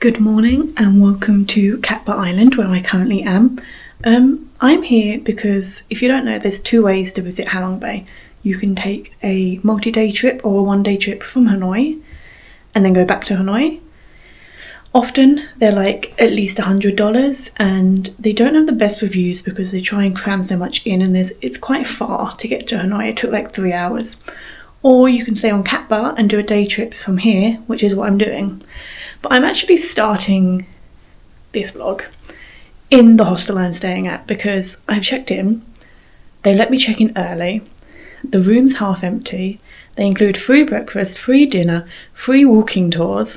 Good morning and welcome to Catba Island, where I currently am. I'm here because, if you don't know, there's two ways to visit Halong Bay. You can take a multi-day trip or a one-day trip from Hanoi and then go back to Hanoi. Often they're like at least $100 and they don't have the best reviews because they try and cram so much in, and it's quite far to get to Hanoi. It took like 3 hours. Or you can stay on Catba and do a day trips from here, which is what I'm doing. But I'm actually starting this vlog in the hostel I'm staying at because I've checked in. They let me check in early. The room's half empty. They include free breakfast, free dinner, free walking tours,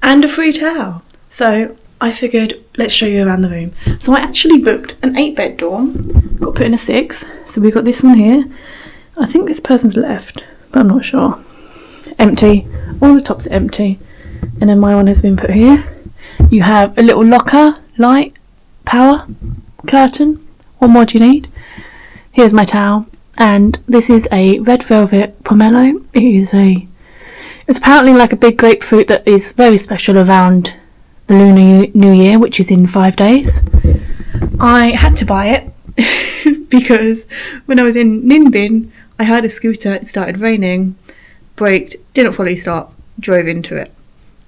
and a free towel. So I figured, let's show you around the room. So I actually booked an 8-bed dorm. Got put in a 6. So we've got this one here. I think this person's left, but I'm not sure. Empty. All the tops are empty. And then my one has been put here. You have a little locker, light, power, curtain. What more do you need? Here's my towel. And this is a red velvet pomelo. It's apparently like a big grapefruit that is very special around the Lunar New Year, which is in 5 days. I had to buy it because when I was in Ninh Bình, I had a scooter, it started raining, braked, didn't fully stop, drove into it.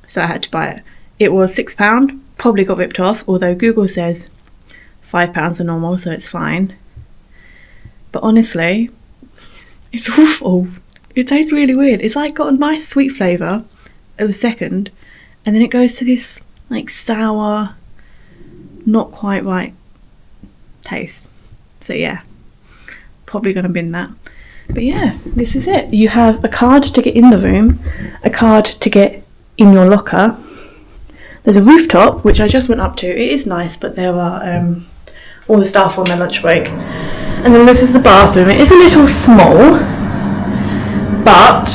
So I had to buy it. It was £6, probably got ripped off, although Google says £5 are normal, so it's fine. But honestly, it's awful. It tastes really weird. It's like got a nice sweet flavour at the second, and then it goes to this like sour, not quite right taste. So yeah, probably gonna bin that. But yeah, this is it. You have a card to get in the room, a card to get in your locker. There's a rooftop, which I just went up to. It is nice, but there are all the staff on their lunch break. And then this is the bathroom. It is a little small, but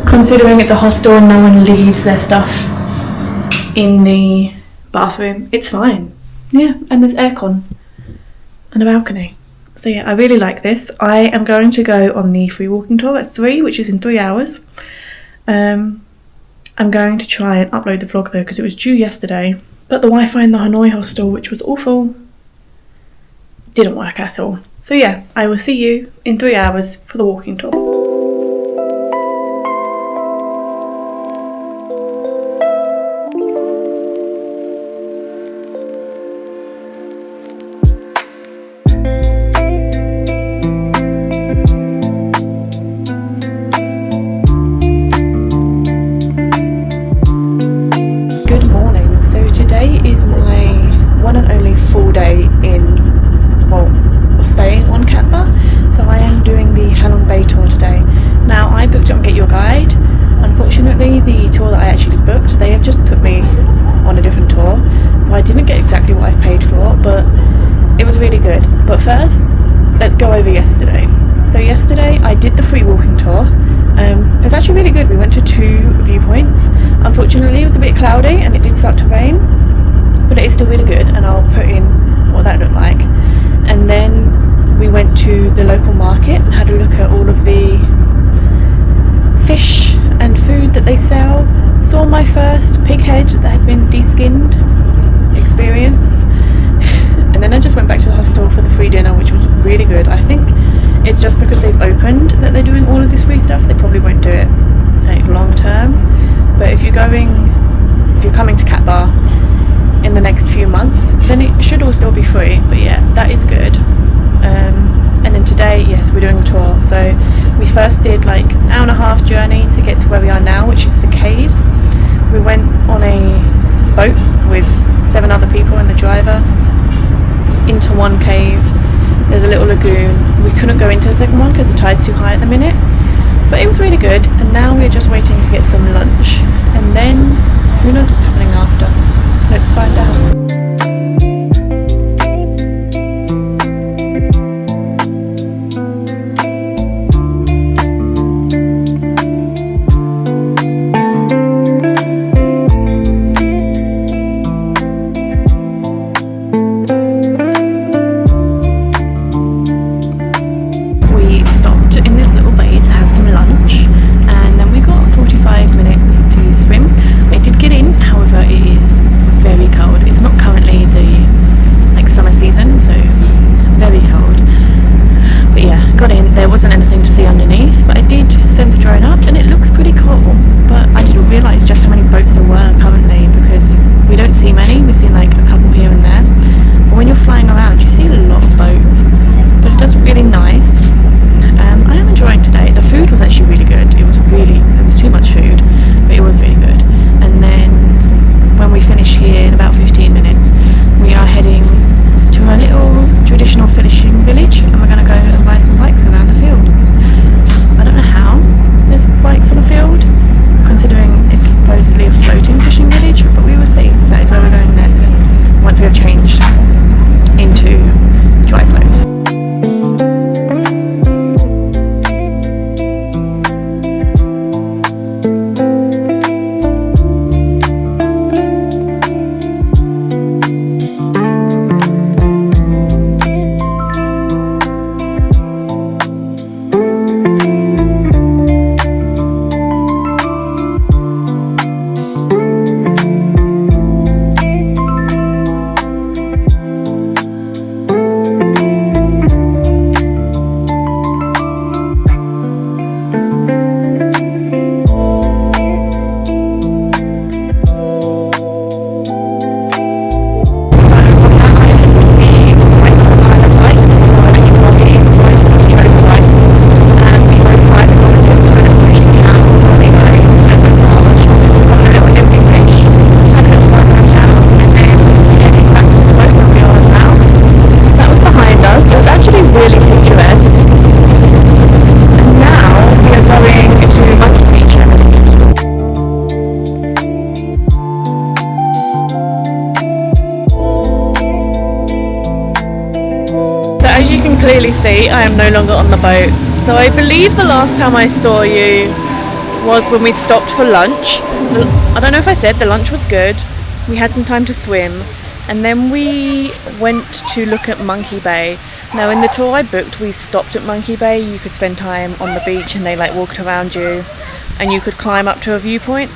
considering it's a hostel and no one leaves their stuff in the bathroom, it's fine. Yeah, and there's aircon and a balcony. So yeah, I really like this. I am going to go on the free walking tour at 3, which is in 3 hours. I'm going to try and upload the vlog though because it was due yesterday. But the Wi-Fi in the Hanoi hostel, which was awful, didn't work at all. So yeah, I will see you in 3 hours for the walking tour. The tour that I actually booked, they have just put me on a different tour, so I didn't get exactly what I've paid for, but it was really good. But first, let's go over yesterday. So yesterday I did the free walking tour. It was actually really good. We went to 2 viewpoints. Unfortunately it was a bit cloudy and it did start to rain, but it is still really good, and I'll put in what that looked like. And then we went to the local market and had a look at all of the fish and food that they sell. Saw my first pig head that had been de-skinned experience. And then I just went back to the hostel for the free dinner, which was really good. I think it's just because they've opened that they're doing all of this free stuff. They probably won't do it like long term, but if you're coming to Catba in the next few months, then it should all still be free. But yeah, that is good. And then today, yes, we're doing a tour. So we first did like an hour-and-a-half journey to get to where we are now, which is the caves. We went on a boat with 7 other people and the driver into one cave. There's a little lagoon. We couldn't go into the second one because the tide's too high at the minute, but it was really good. And now we're just waiting to get some lunch, and then who knows what's happening after. Let's find out. We stopped in this little bay to have some lunch, and then we got 45 minutes to clearly see, I am no longer on the boat. So I believe the last time I saw you was when we stopped for lunch. I don't know if I said the lunch was good. We had some time to swim, and then we went to look at Monkey Bay. Now in the tour I booked, we stopped at Monkey Bay. You could spend time on the beach and they like walked around you, and you could climb up to a viewpoint.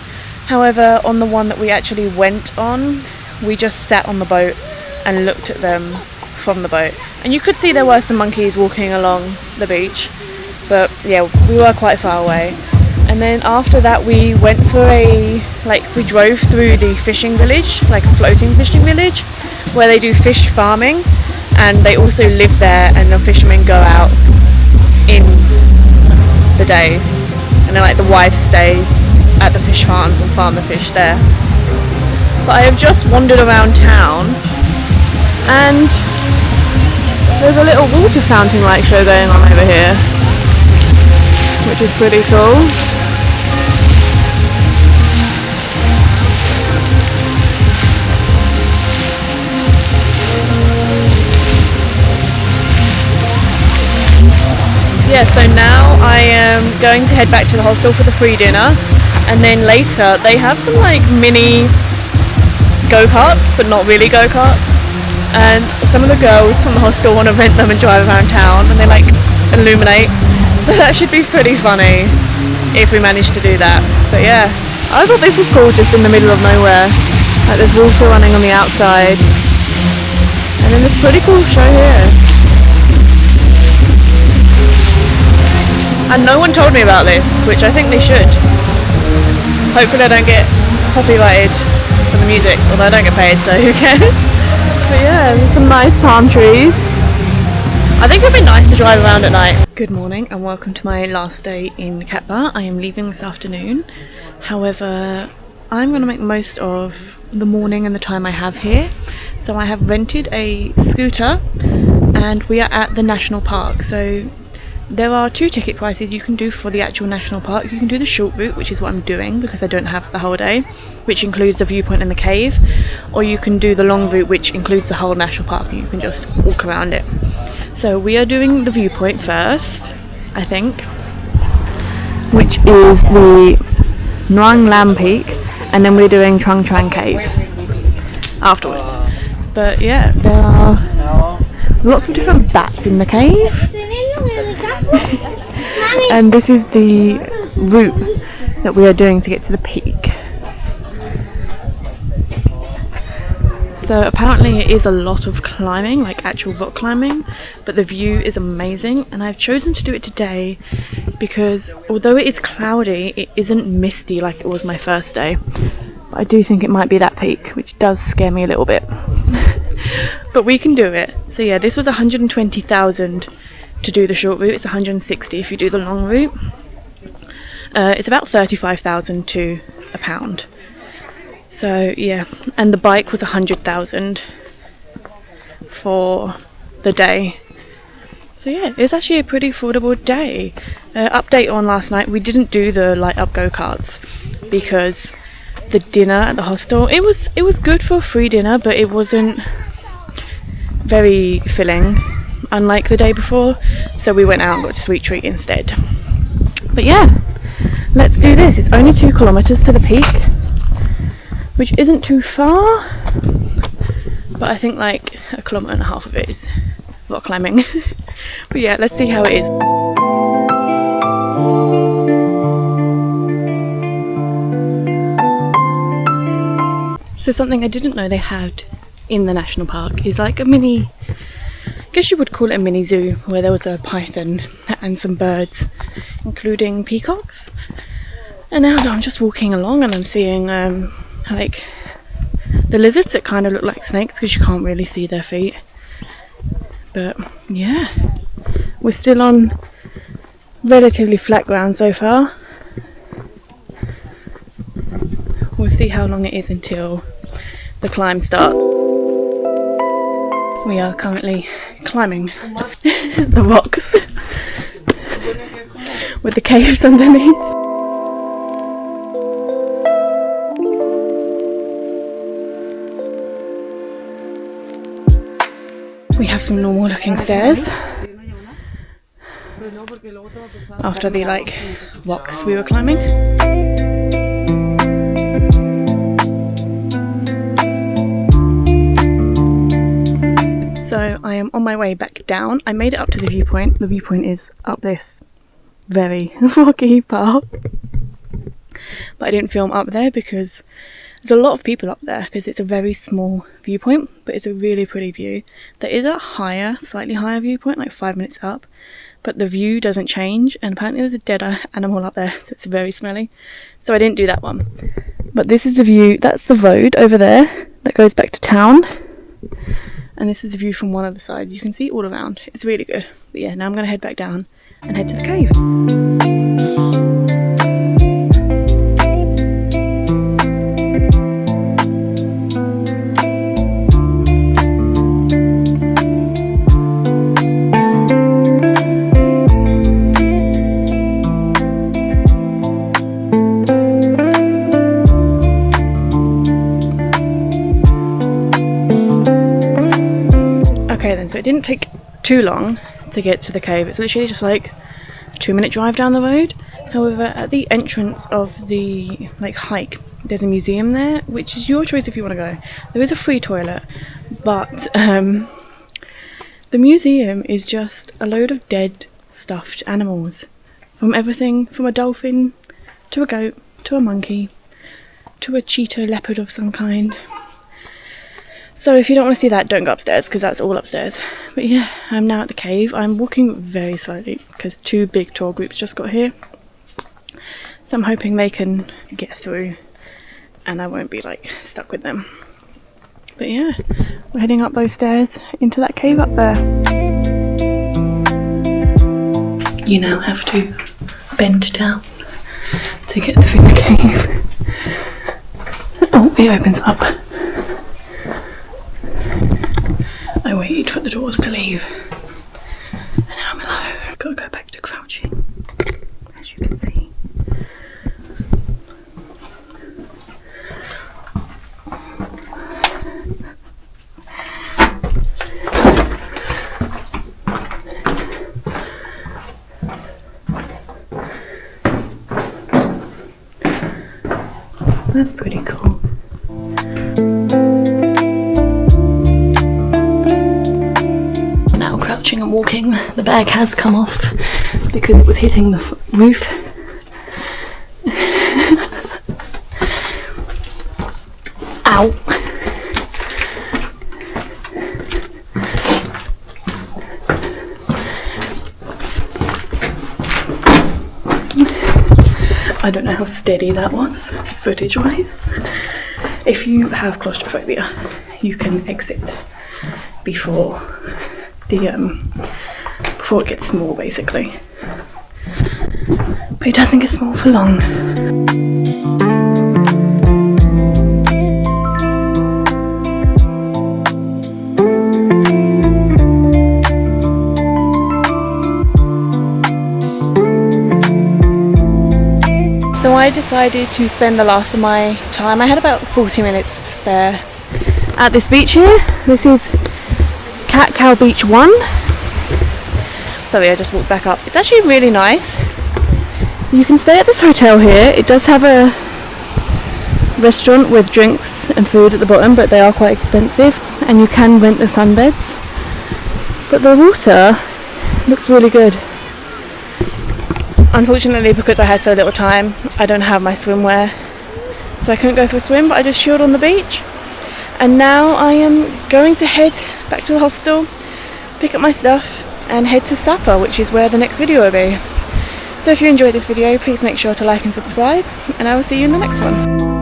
However, on the one that we actually went on, we just sat on the boat and looked at them from the boat, and you could see there were some monkeys walking along the beach, but yeah, we were quite far away. And then after that we went for we drove through the fishing village, like a floating fishing village where they do fish farming, and they also live there, and the fishermen go out in the day, and then like the wives stay at the fish farms and farm the fish there. But I have just wandered around town, and there's a little water fountain like show going on over here, which is pretty cool. Yeah, so now I am going to head back to the hostel for the free dinner, and then later they have some like mini go-karts, but not really go-karts, and some of the girls from the hostel want to rent them and drive around town, and they like illuminate, so that should be pretty funny if we manage to do that. But yeah, I thought this was cool, just in the middle of nowhere, like there's water running on the outside, and then this pretty cool show here. And no one told me about this, which I think they should. Hopefully I don't get copyrighted for the music, although I don't get paid, so who cares? But yeah, there's some nice palm trees. I think it'd be nice to drive around at night. Good morning and welcome to my last day in Katba. I am leaving this afternoon. However, I'm going to make the most of the morning and the time I have here. So I have rented a scooter and we are at the national park. So there are two ticket prices you can do for the actual national park. You can do the short route, which is what I'm doing because I don't have the whole day, which includes the viewpoint and the cave, or you can do the long route, which includes the whole national park and you can just walk around it. So we are doing the viewpoint first, I think, which is the Nuang Lam Peak, and then we're doing Trung Trang Cave afterwards. But yeah, there are lots of different bats in the cave. And this is the route that we are doing to get to the peak. So apparently it is a lot of climbing, like actual rock climbing, but the view is amazing, and I've chosen to do it today because although it is cloudy, it isn't misty like it was my first day. But I do think it might be that peak, which does scare me a little bit. But we can do it. So yeah, this was 120,000 to do the short route. It's 160 if you do the long route. It's about 35,000 to £1. So yeah, and the bike was 100,000 for the day. So yeah, it was actually a pretty affordable day. Update on last night, we didn't do the light up go-karts because the dinner at the hostel, it was good for a free dinner, but it wasn't very filling, unlike the day before, so we went out and got a sweet treat instead. But yeah, let's do this. It's only 2 kilometers to the peak, which isn't too far, but I think like 1.5 kilometers of it is rock climbing. But yeah, let's see how it is. So something I didn't know they had in the national park is like a mini, I guess you would call it a mini zoo, where there was a python and some birds, including peacocks. And now I'm just walking along and I'm seeing like the lizards that kind of look like snakes because you can't really see their feet. But yeah, we're still on relatively flat ground so far. We'll see how long it is until the climb starts. We are currently climbing the rocks with the caves underneath. We have some normal looking stairs after the like rocks we were climbing. So I am on my way back down. I made it up to the viewpoint. The viewpoint is up this very rocky path. But I didn't film up there because there's a lot of people up there because it's a very small viewpoint, but it's a really pretty view. There is a higher, slightly higher viewpoint, like 5 minutes up, but the view doesn't change, and apparently there's a dead animal up there, so it's very smelly. So I didn't do that one. But this is the view, that's the road over there that goes back to town. And this is the view from one other side. You can see all around. It's really good. But yeah, now I'm going to head back down and head to the cave. Okay then, so it didn't take too long to get to the cave. It's literally just like a 2-minute drive down the road. However, at the entrance of the like hike, there's a museum there, which is your choice if you want to go. There is a free toilet, but the museum is just a load of dead stuffed animals, from everything from a dolphin to a goat to a monkey to a cheetah leopard of some kind. So if you don't want to see that, don't go upstairs because that's all upstairs. But yeah, I'm now at the cave. I'm walking very slowly because 2 big tour groups just got here. So I'm hoping they can get through and I won't be like stuck with them. But yeah, we're heading up those stairs into that cave up there. You now have to bend down to get through the cave. Oh, it opens up. I waited for the doors to leave and now I'm alone. Gotta go back to crouching, as you can see. That's pretty cool. And walking, the bag has come off because it was hitting the roof. Ow! I don't know how steady that was, footage wise. If you have claustrophobia, you can exit before before it gets small, basically. But it doesn't get small for long. So I decided to spend the last of my time, I had about 40 minutes spare at this beach here. This is Cat Cow Beach 1. Sorry, I just walked back up. It's actually really nice. You can stay at this hotel here. It does have a restaurant with drinks and food at the bottom, but they are quite expensive, and you can rent the sunbeds. But the water looks really good. Unfortunately, because I had so little time, I don't have my swimwear, so I couldn't go for a swim, but I just chilled on the beach. And now I am going to head back to the hostel, pick up my stuff and head to Sapa, which is where the next video will be. So if you enjoyed this video, please make sure to like and subscribe, and I will see you in the next one.